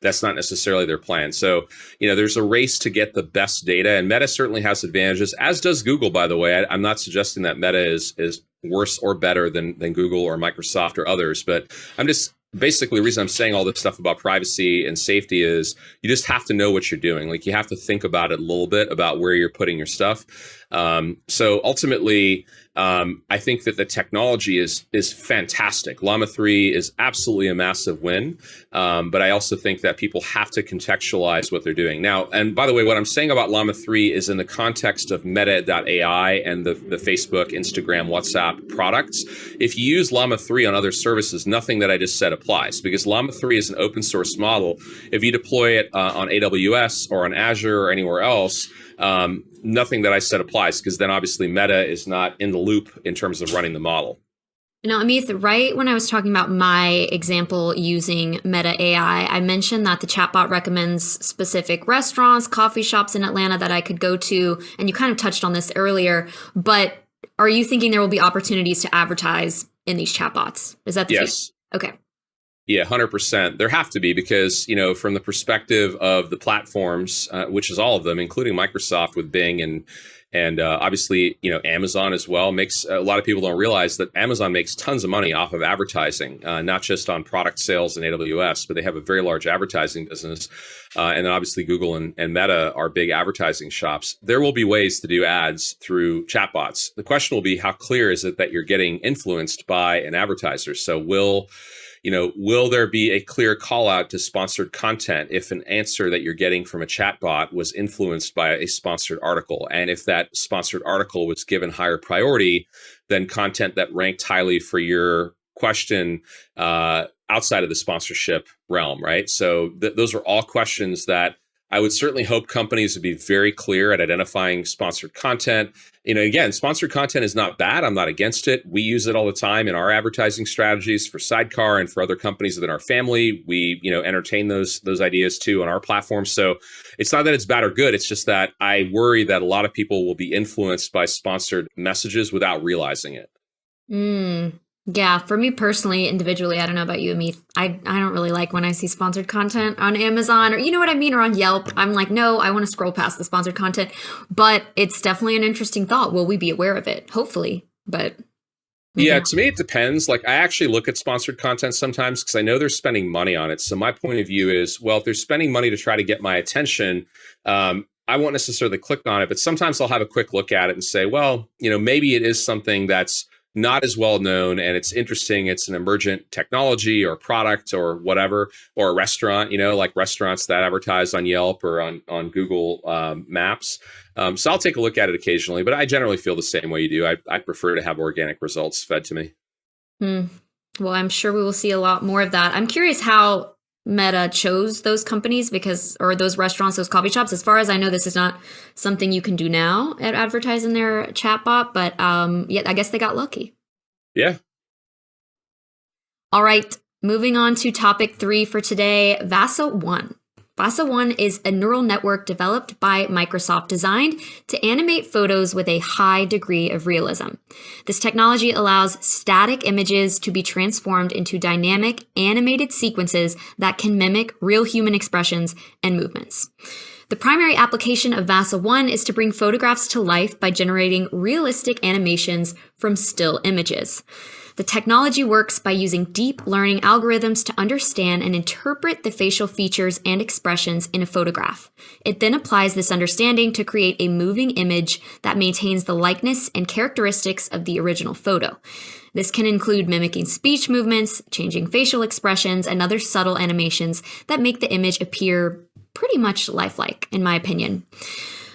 that's not necessarily their plan. So, there's a race to get the best data, and Meta certainly has advantages, as does Google, by the way. I'm not suggesting that Meta is worse or better than Google or Microsoft or others, but I'm just basically, the reason I'm saying all this stuff about privacy and safety is you just have to know what you're doing. Like, you have to think about it a little bit about where you're putting your stuff. So ultimately, I think that the technology is fantastic. Llama 3 is absolutely a massive win. But I also think that people have to contextualize what they're doing. Now, and by the way, what I'm saying about Llama 3 is in the context of Meta.ai and the Facebook, Instagram, WhatsApp products. If you use Llama 3 on other services, nothing that I just said applies, because Llama 3 is an open source model. If you deploy it on AWS or on Azure or anywhere else, nothing that I said applies, because then obviously Meta is not in the loop in terms of running the model. Now, Amith, right when I was talking about my example using Meta AI, I mentioned that the chatbot recommends specific restaurants, coffee shops in Atlanta that I could go to. And you kind of touched on this earlier, but are you thinking there will be opportunities to advertise in these chatbots? Is that the Yes. case? Okay. Yeah, 100%. There have to be, because, from the perspective of the platforms, which is all of them, including Microsoft with Bing and obviously, Amazon as well, makes a lot of people don't realize that Amazon makes tons of money off of advertising, not just on product sales in AWS, but they have a very large advertising business. And then obviously Google and Meta are big advertising shops. There will be ways to do ads through chatbots. The question will be, how clear is it that you're getting influenced by an advertiser? So will there be a clear call out to sponsored content if an answer that you're getting from a chatbot was influenced by a sponsored article? And if that sponsored article was given higher priority than content that ranked highly for your question outside of the sponsorship realm, right? So those are all questions that I would certainly hope companies would be very clear at identifying sponsored content. Again, sponsored content is not bad. I'm not against it. We use it all the time in our advertising strategies for Sidecar and for other companies within our family. We, entertain those ideas too on our platform. So it's not that it's bad or good. It's just that I worry that a lot of people will be influenced by sponsored messages without realizing it. Yeah, for me personally, individually, I don't know about you, Amith. I don't really like when I see sponsored content on Amazon or you know what I mean, or on Yelp. I'm like, no, I want to scroll past the sponsored content. But it's definitely an interesting thought. Will we be aware of it? Hopefully, but yeah, to me, it depends. Like, I actually look at sponsored content sometimes because I know they're spending money on it. So my point of view is, well, if they're spending money to try to get my attention, I won't necessarily click on it. But sometimes I'll have a quick look at it and say, well, maybe it is something that's not as well known and it's interesting. It's an emergent technology or product or whatever, or a restaurant, like restaurants that advertise on Yelp or on Google Maps. So I'll take a look at it occasionally, but I generally feel the same way you do. I prefer to have organic results fed to me. Well, I'm sure we will see a lot more of that. I'm curious how Meta chose those companies or those restaurants, those coffee shops. As far as I know, this is not something you can do now at advertising their chatbot, but yeah, I guess they got lucky. Yeah. All right, moving on to topic 3 for today, VASA-1. VASA-1 is a neural network developed by Microsoft designed to animate photos with a high degree of realism. This technology allows static images to be transformed into dynamic, animated sequences that can mimic real human expressions and movements. The primary application of VASA-1 is to bring photographs to life by generating realistic animations from still images. The technology works by using deep learning algorithms to understand and interpret the facial features and expressions in a photograph. It then applies this understanding to create a moving image that maintains the likeness and characteristics of the original photo. This can include mimicking speech movements, changing facial expressions, and other subtle animations that make the image appear pretty much lifelike, in my opinion.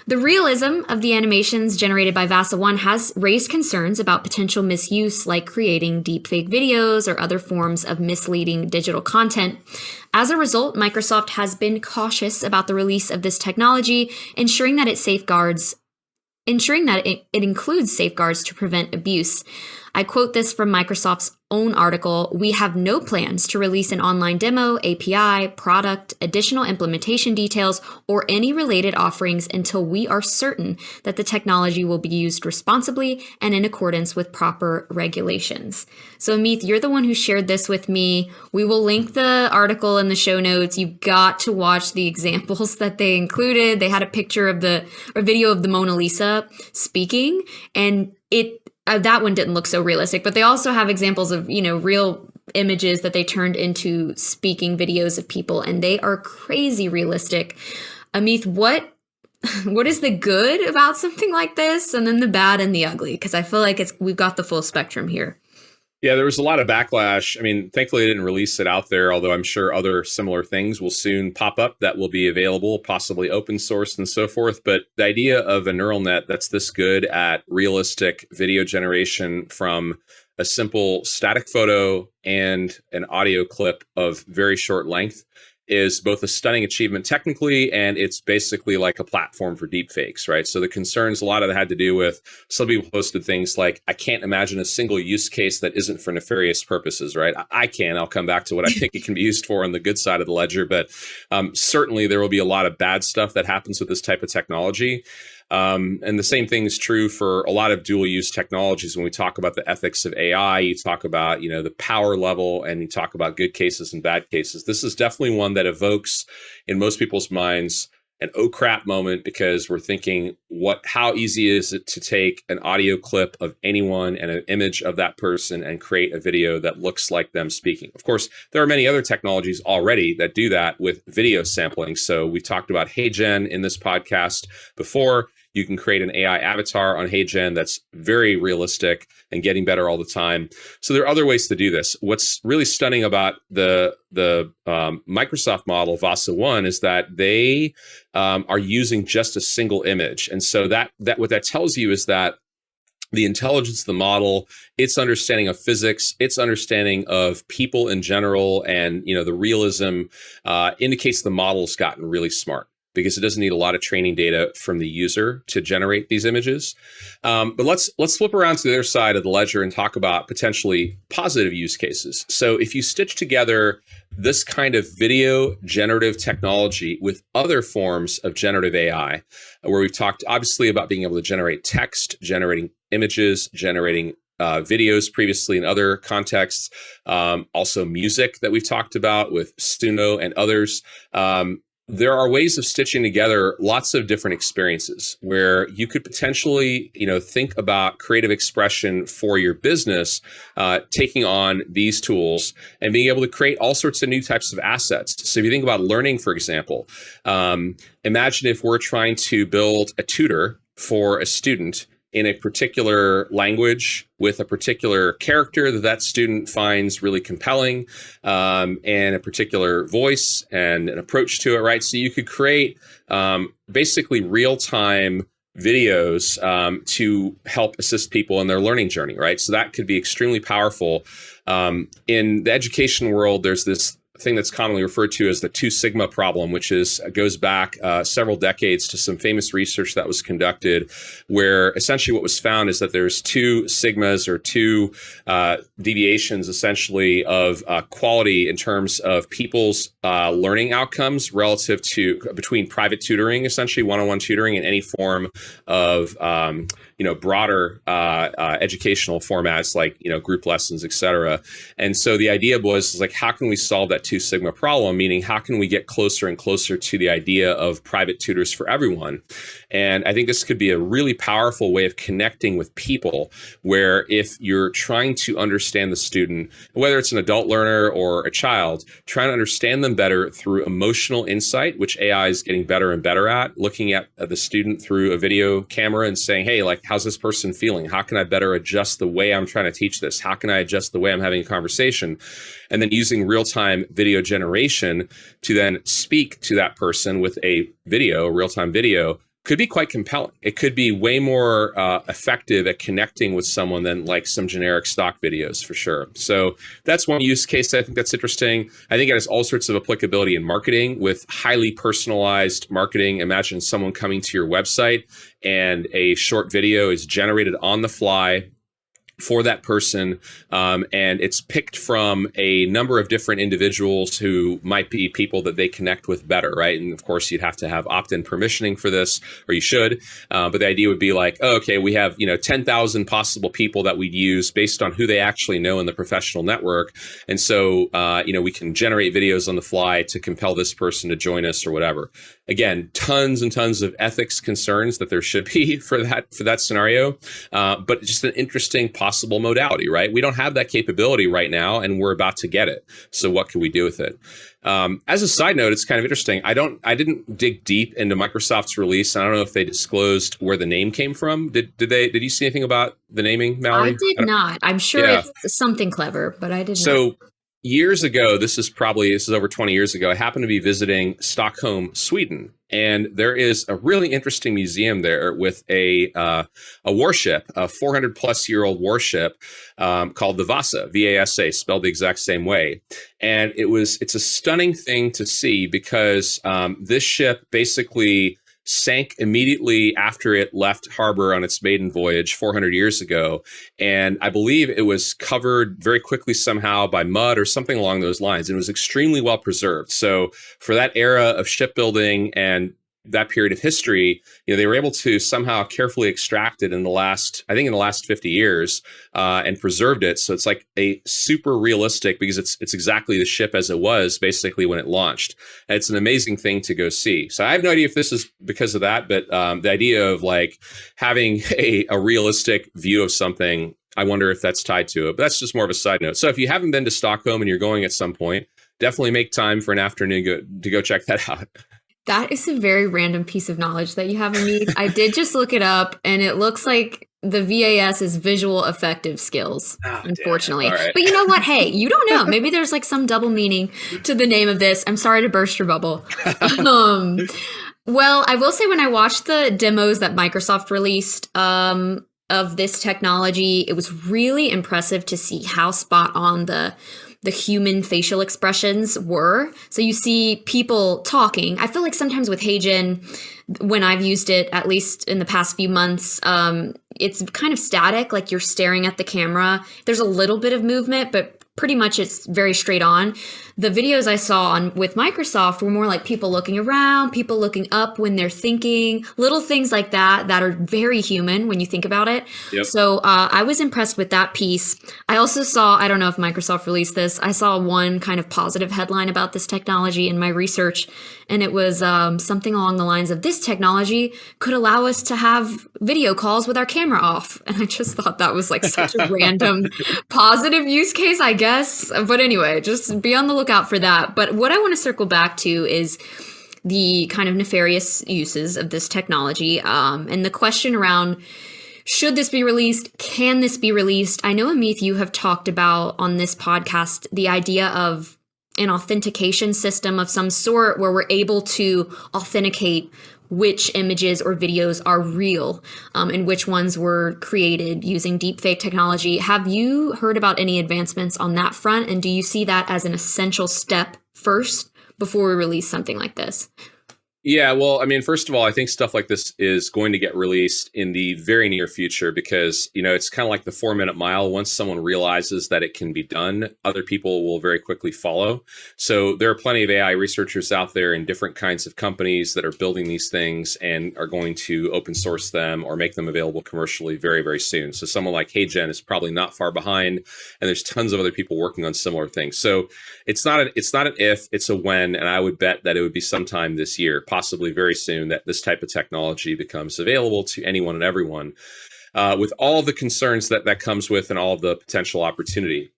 The realism of the animations generated by VASA-1 has raised concerns about potential misuse, like creating deepfake videos or other forms of misleading digital content. As a result, Microsoft has been cautious about the release of this technology, ensuring that it includes safeguards to prevent abuse. I quote this from Microsoft's own article: "We have no plans to release an online demo, API, product, additional implementation details, or any related offerings until we are certain that the technology will be used responsibly and in accordance with proper regulations." So Amith, you're the one who shared this with me. We will link the article in the show notes. You've got to watch the examples that they included. They had a picture of a video of the Mona Lisa speaking, and that one didn't look so realistic, but they also have examples of, real images that they turned into speaking videos of people, and they are crazy realistic. Amith, what is the good about something like this, and then the bad and the ugly? Because I feel like we've got the full spectrum here. Yeah, there was a lot of backlash. I mean, thankfully, they didn't release it out there, although I'm sure other similar things will soon pop up that will be available, possibly open source and so forth. But the idea of a neural net that's this good at realistic video generation from a simple static photo and an audio clip of very short length is both a stunning achievement technically, and it's basically like a platform for deepfakes, right? So the concerns, a lot of that had to do with, some people posted things like, I can't imagine a single use case that isn't for nefarious purposes, right? I can. I'll come back to what I think it can be used for on the good side of the ledger, but certainly there will be a lot of bad stuff that happens with this type of technology. And the same thing is true for a lot of dual use technologies. When we talk about the ethics of AI, you talk about, the power level, and you talk about good cases and bad cases. This is definitely one that evokes in most people's minds an oh crap moment, because we're thinking, how easy is it to take an audio clip of anyone and an image of that person and create a video that looks like them speaking? Of course, there are many other technologies already that do that with video sampling. So we talked about HeyGen in this podcast before. You can create an AI avatar on HeyGen that's very realistic and getting better all the time. So there are other ways to do this. What's really stunning about the Microsoft model, VASA-1, is that they are using just a single image. And so that what that tells you is that the intelligence of the model, its understanding of physics, its understanding of people in general, and the realism indicates the model's gotten really smart. because it doesn't need a lot of training data from the user to generate these images. But let's flip around to the other side of the ledger and talk about potentially positive use cases. So if you stitch together this kind of video generative technology with other forms of generative AI, where we've talked obviously about being able to generate text, generating images, generating videos previously in other contexts, also music that we've talked about with Suno and others. There are ways of stitching together lots of different experiences where you could potentially, think about creative expression for your business, taking on these tools and being able to create all sorts of new types of assets. So if you think about learning, for example, imagine if we're trying to build a tutor for a student in a particular language with a particular character that student finds really compelling, and a particular voice and an approach to it, right? So you could create basically real-time videos to help assist people in their learning journey, right? So that could be extremely powerful. In the education world, there's this thing that's commonly referred to as the 2 sigma problem, which goes back several decades to some famous research that was conducted, where essentially what was found is that there's 2 sigmas or 2 deviations essentially of quality in terms of people's learning outcomes relative to between private tutoring, essentially one-on-one tutoring, and any form of broader educational formats like group lessons, et cetera. And so the idea was like, how can we solve that 2 sigma problem? Meaning, how can we get closer and closer to the idea of private tutors for everyone? And I think this could be a really powerful way of connecting with people, where if you're trying to understand the student, whether it's an adult learner or a child, trying to understand them better through emotional insight, which AI is getting better and better at, looking at the student through a video camera and saying, hey, like, how's this person feeling? How can I better adjust the way I'm trying to teach this? How can I adjust the way I'm having a conversation? And then using real-time video generation to then speak to that person with a video, real-time video, could be quite compelling. It could be way more effective at connecting with someone than like some generic stock videos, for sure. So that's one use case I think that's interesting. I think it has all sorts of applicability in marketing with highly personalized marketing. Imagine someone coming to your website and a short video is generated on the fly for that person, and it's picked from a number of different individuals who might be people that they connect with better, right? And of course, you'd have to have opt-in permissioning for this, or you should. But the idea would be like, oh, okay, we have 10,000 possible people that we'd use based on who they actually know in the professional network, and so we can generate videos on the fly to compel this person to join us or whatever. Again, tons and tons of ethics concerns that there should be for that scenario, but just an interesting possible modality, right? We don't have that capability right now, and we're about to get it. So what can we do with it? As a side note, it's kind of interesting. I didn't dig deep into Microsoft's release, and I don't know if they disclosed where the name came from. Did you see anything about the naming, Mallory? I did not. I'm sure it's something clever, but I didn't. So years ago, this is over 20 years ago, I happened to be visiting Stockholm, Sweden. And there is a really interesting museum there with a warship, a 400-plus-year-old warship called the VASA, VASA, spelled the exact same way. And it's a stunning thing to see because this ship basically sank immediately after it left harbor on its maiden voyage 400 years ago. And I believe it was covered very quickly somehow by mud or something along those lines. And it was extremely well preserved. So for that era of shipbuilding and that period of history, they were able to somehow carefully extract it in the last 50 years and preserved it. So it's like a super realistic, because it's exactly the ship as it was basically when it launched. And it's an amazing thing to go see. So I have no idea if this is because of that, but the idea of like having a realistic view of something, I wonder if that's tied to it. But that's just more of a side note. So if you haven't been to Stockholm and you're going at some point, definitely make time for an afternoon to go check that out. That is a very random piece of knowledge that you have, Amith. I did just look it up, and it looks like the VAS is visual effective skills, unfortunately. Right. But you know what? Hey, you don't know. Maybe there's like some double meaning to the name of this. I'm sorry to burst your bubble. Well, I will say when I watched the demos that Microsoft released of this technology, it was really impressive to see how spot on the the human facial expressions were. So you see people talking. I feel like sometimes with HeyGen, when I've used it, at least in the past few months, it's kind of static, like you're staring at the camera. There's a little bit of movement, but pretty much it's very straight on. The videos I saw with Microsoft were more like people looking around, people looking up when they're thinking, little things like that are very human when you think about it. Yep. So I was impressed with that piece. I also saw, I don't know if Microsoft released this, I saw one kind of positive headline about this technology in my research, and it was something along the lines of, this technology could allow us to have video calls with our camera off. And I just thought that was like such a random positive use case, I guess. But anyway, just be on the lookout for that. But what I want to circle back to is the kind of nefarious uses of this technology, and the question around, should this be released? Can this be released? I know, Amith, you have talked about on this podcast the idea of an authentication system of some sort where we're able to authenticate which images or videos are real, and which ones were created using deepfake technology. Have you heard about any advancements on that front? And do you see that as an essential step first before we release something like this? Yeah, well, I mean, first of all, I think stuff like this is going to get released in the very near future because, it's kind of like the 4-minute mile. Once someone realizes that it can be done, other people will very quickly follow. So there are plenty of AI researchers out there in different kinds of companies that are building these things and are going to open source them or make them available commercially very, very soon. So someone like HeyGen is probably not far behind, and there's tons of other people working on similar things. So it's not an if, it's a when, and I would bet that it would be sometime this year, possibly very soon, that this type of technology becomes available to anyone and everyone, with all the concerns that comes with and all the potential opportunity.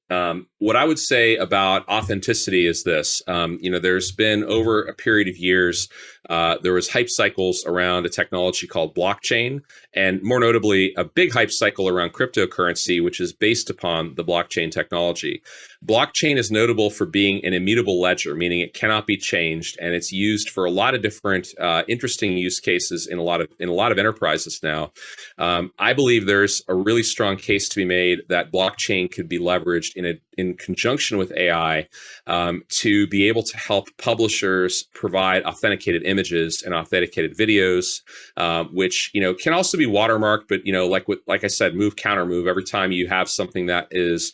What I would say about authenticity is this. There's been over a period of years, there was hype cycles around a technology called blockchain, and more notably, a big hype cycle around cryptocurrency, which is based upon the blockchain technology. Blockchain is notable for being an immutable ledger, meaning it cannot be changed, and it's used for a lot of different interesting use cases in a lot of enterprises now. I believe there's a really strong case to be made that blockchain could be leveraged in conjunction with AI to be able to help publishers provide authenticated images and authenticated videos, which can also be watermarked, but like I said, move counter move. Every time you have something that is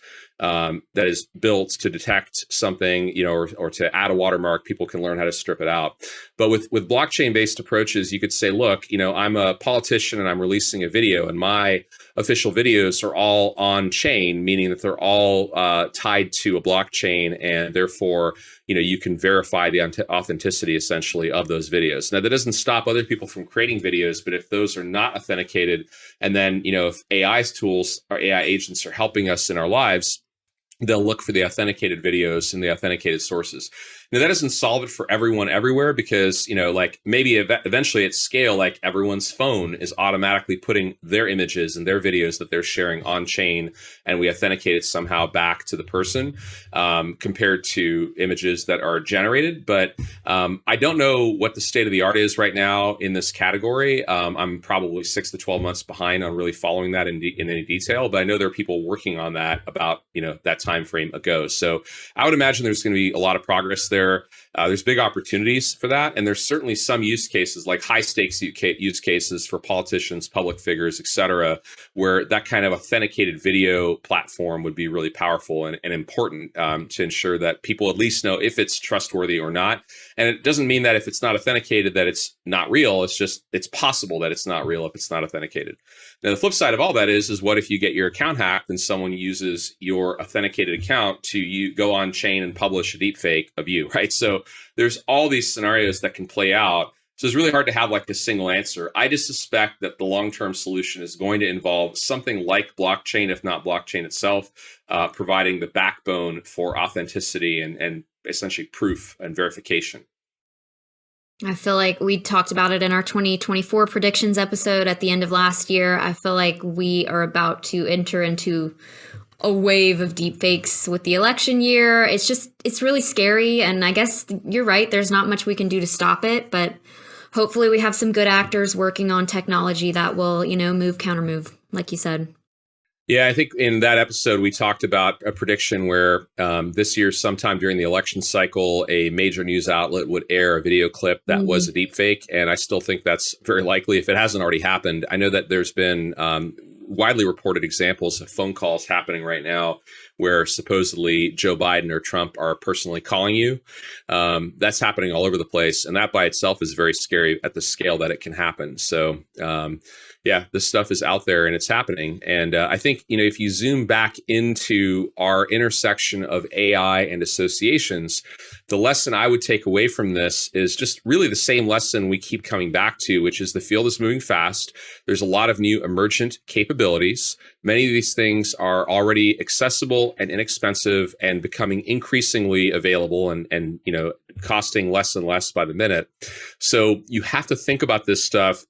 built to detect something, or to add a watermark, people can learn how to strip it out. But with blockchain-based approaches, you could say, look, I'm a politician and I'm releasing a video, and my official videos are all on chain, meaning that they're all tied to a blockchain, and therefore, you can verify the authenticity essentially of those videos. Now, that doesn't stop other people from creating videos, but if those are not authenticated, and then, if AI's tools or AI agents are helping us in our lives, they'll look for the authenticated videos and the authenticated sources. Now, that doesn't solve it for everyone everywhere because, maybe eventually at scale, like everyone's phone is automatically putting their images and their videos that they're sharing on chain, and we authenticate it somehow back to the person, compared to images that are generated. But I don't know what the state of the art is right now in this category. I'm probably 6 to 12 months behind on really following that in any detail, but I know there are people working on that about, that time frame ago. So I would imagine there's going to be a lot of progress there. There's big opportunities for that. And there's certainly some use cases, like high stakes use cases for politicians, public figures, et cetera, where that kind of authenticated video platform would be really powerful and important, to ensure that people at least know if it's trustworthy or not. And it doesn't mean that if it's not authenticated, that it's not real. It's just, it's possible that it's not real if it's not authenticated. Now, the flip side of all that is what if you get your account hacked and someone uses your authenticated account to go on chain and publish a deepfake of you, right? So there's all these scenarios that can play out. So it's really hard to have like a single answer. I just suspect that the long-term solution is going to involve something like blockchain, if not blockchain itself, providing the backbone for authenticity and essentially proof and verification. I feel like we talked about it in our 2024 predictions episode at the end of last year. I feel like we are about to enter into a wave of deepfakes with the election year. It's really scary. And I guess you're right. There's not much we can do to stop it, but hopefully we have some good actors working on technology that will, move, counter move, like you said. Yeah, I think in that episode, we talked about a prediction where this year, sometime during the election cycle, a major news outlet would air a video clip that was a deepfake. And I still think that's very likely if it hasn't already happened. I know that there's been widely reported examples of phone calls happening right now where supposedly Joe Biden or Trump are personally calling you. That's happening all over the place. And that by itself is very scary at the scale that it can happen. So, yeah, this stuff is out there and it's happening. And I think, if you zoom back into our intersection of AI and associations, the lesson I would take away from this is just really the same lesson we keep coming back to, which is the field is moving fast. There's a lot of new emergent capabilities. Many of these things are already accessible and inexpensive and becoming increasingly available and costing less and less by the minute. So you have to think about this stuff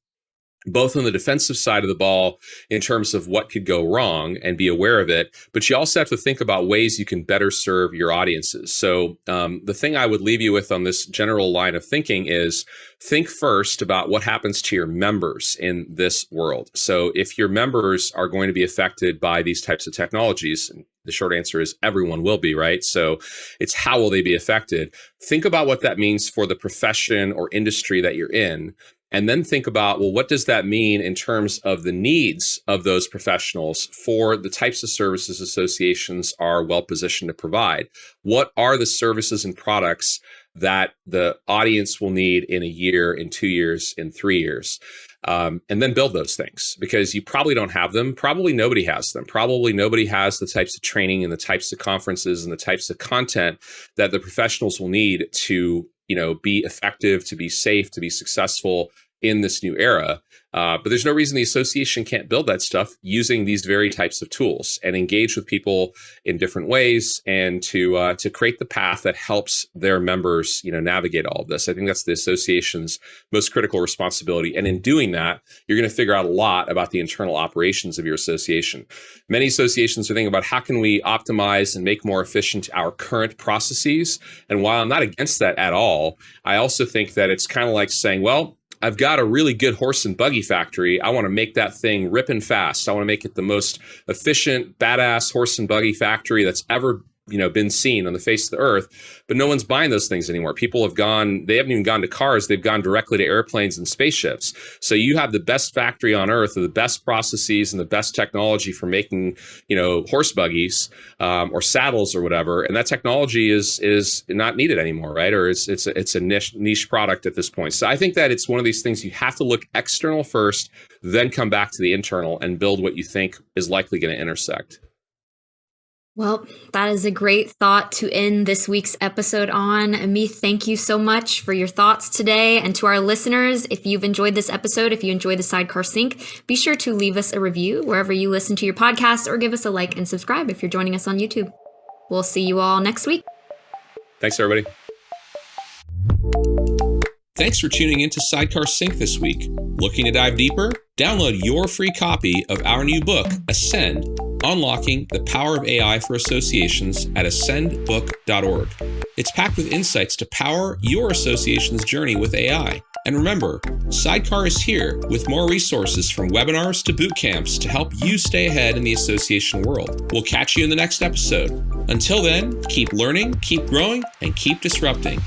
both on the defensive side of the ball in terms of what could go wrong and be aware of it, but you also have to think about ways you can better serve your audiences. So the thing I would leave you with on this general line of thinking is think first about what happens to your members in this world. So if your members are going to be affected by these types of technologies, and the short answer is everyone will be, right? So it's how will they be affected? Think about what that means for the profession or industry that you're in. And then think about, well, what does that mean in terms of the needs of those professionals for the types of services associations are well positioned to provide? What are the services and products that the audience will need in a year, in 2 years, in 3 years? And then build those things, because you probably don't have them. Probably nobody has them. Probably nobody has the types of training and the types of conferences and the types of content that the professionals will need to be effective, to be safe, to be successful in this new era. But there's no reason the association can't build that stuff using these very types of tools and engage with people in different ways and to create the path that helps their members, navigate all of this. I think that's the association's most critical responsibility. And in doing that, you're going to figure out a lot about the internal operations of your association. Many associations are thinking about how can we optimize and make more efficient our current processes. And while I'm not against that at all, I also think that it's kind of like saying, well, I've got a really good horse and buggy factory. I want to make that thing ripping fast. I want to make it the most efficient, badass horse and buggy factory that's ever been seen on the face of the earth, but no one's buying those things anymore. People have gone, they haven't even gone to cars. They've gone directly to airplanes and spaceships. So you have the best factory on earth with the best processes and the best technology for making, horse buggies or saddles or whatever. And that technology is not needed anymore, right? Or it's a niche product at this point. So I think that it's one of these things you have to look external first, then come back to the internal and build what you think is likely going to intersect. Well, that is a great thought to end this week's episode on. Amith, thank you so much for your thoughts today. And to our listeners, if you've enjoyed this episode, if you enjoyed the Sidecar Sync, be sure to leave us a review wherever you listen to your podcast, or give us a like and subscribe if you're joining us on YouTube. We'll see you all next week. Thanks, everybody. Thanks for tuning into Sidecar Sync this week. Looking to dive deeper? Download your free copy of our new book, Ascend, Unlocking the Power of AI for Associations at ascendbook.org. It's packed with insights to power your association's journey with AI. And remember, Sidecar is here with more resources from webinars to boot camps to help you stay ahead in the association world. We'll catch you in the next episode. Until then, keep learning, keep growing, and keep disrupting.